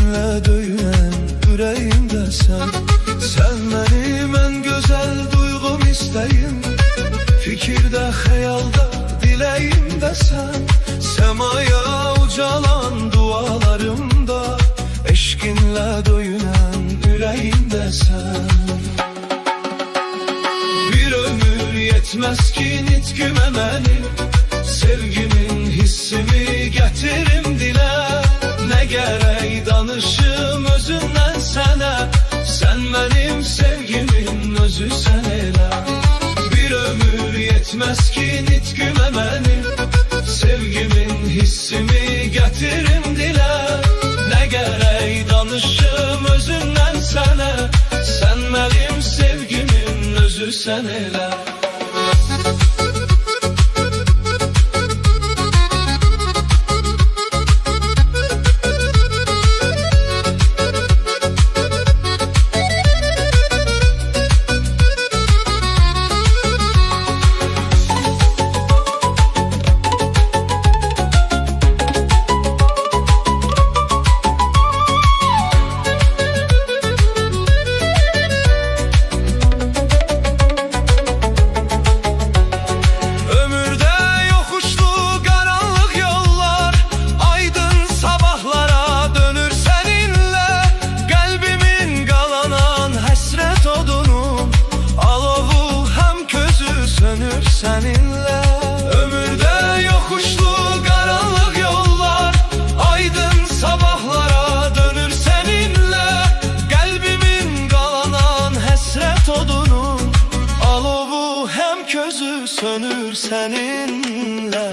Eşkinle döyünen yüreğimde sen. Sen benim en güzel duygum, isteğim. Fikirde, hayalda, dileğimde sen. Semaya ucalan dualarımda, eşkinle döyünen yüreğimde sen. Bir ömür yetmez ki nitkime benim, sevgimin hissimi getirim dile. Ne gerek danışım özünden sana, sen benim sevgimin özü sen elə. Bir ömür yetmez ki nitkime benim, sevgimin hissimi getirim dile. Ne gerek danışım özünden sana, sen benim sevgimin özü sen elə. Seninle ömürde yokuşlu karanlık yollar, aydın sabahlara dönür seninle. Kalbimin kalanan hasret odunun alovu hem közü sönür seninle.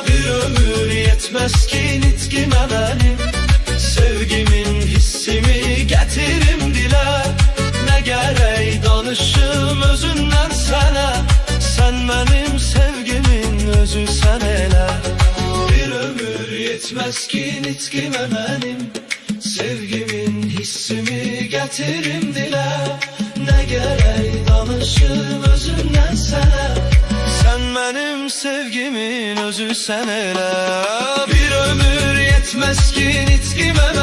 Bir ömür yetmez ki nitkime benim, sevgimin hissimi getirim dile. Ne gerek danışım özünden sana, sen benim sevgimin özü sen elə. Bir ömür yetmez ki nitkime benim, sevgimin hissimi getirim dile. Ne gerek danışım özünden sana, sen benim sevgimin özü sen elə. Bir ömür yetmez ki nitkime